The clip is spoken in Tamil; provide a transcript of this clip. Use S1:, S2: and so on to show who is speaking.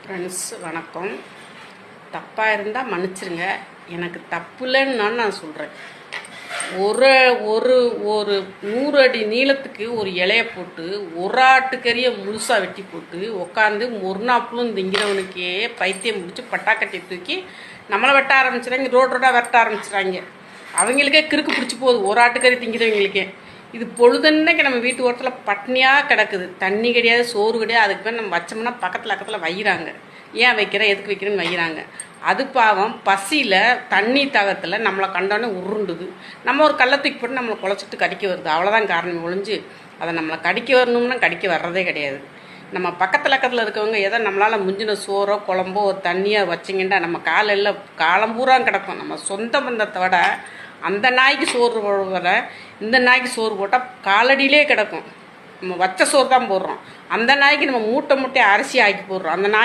S1: ஃப்ரெண்ட்ஸ் வணக்கம். தப்பாக இருந்தால் மன்னிச்சிருங்க. எனக்கு தப்பு இல்லைன்னு நான் சொல்கிறேன். ஒரு ஒரு ஒரு 100 அடி நீளத்துக்கு ஒரு இலையை போட்டு ஒரு ஆட்டுக்கறியை முழுசாக வெட்டி போட்டு உட்காந்து ஒரு நாப்புலும் திங்கிறவனுக்கே பைத்தியம் முடிச்சு பட்டாக்கட்டி தூக்கி நம்மளை வெட்ட ஆரம்பிச்சிடாங்க. ரோடாக வெட்ட ஆரம்பிச்சிடாங்க. அவங்களுக்கே கிறுக்கு பிடிச்சி போகுது ஒரு ஆட்டுக்கறி திங்கிறவங்களுக்கே. இது பொழுதுன்னைக்கு நம்ம வீட்டு ஓரத்தில் பட்னியாக கிடக்குது. தண்ணி கிடையாது, சோறு கிடையாது. அதுக்கு பேர் நம்ம வச்சோம்னா பக்கத்தில் வைக்கிறாங்க. ஏன் வைக்கிறேன், எதுக்கு வைக்கிறேன்னு வைக்கிறாங்க. அது பாவம் பசியில் தண்ணி தாகத்தில் நம்மளை கண்டோன்னே உருண்டுது. நம்ம ஒரு கல்லை தூக்கி போட்டு நம்மளை குழச்சிட்டு கடிக்க வருது. அவ்வளோதான் காரணம் ஒழிஞ்சு அதை நம்மளை கடிக்க வரணும்னா கடிக்க வர்றதே கிடையாது. நம்ம பக்கத்தில் இருக்கவங்க ஏதோ நம்மளால் முஞ்சின சோறோ குழம்போ ஒரு தண்ணியாக வச்சிங்கன்னா நம்ம காலையில் காலம்பூரா கிடக்கும். நம்ம சொந்த பந்தத்தை விட அந்த நாய்க்கு சோறு வர இந்த நாய்க்கு சோறு போட்டால் காலடியிலே கிடக்கும். நம்ம வச்ச சோறு தான் போடுறோம். அந்த நாய்க்கு நம்ம மூட்டை அரிசி ஆக்கி போடுறோம். அந்த நாய்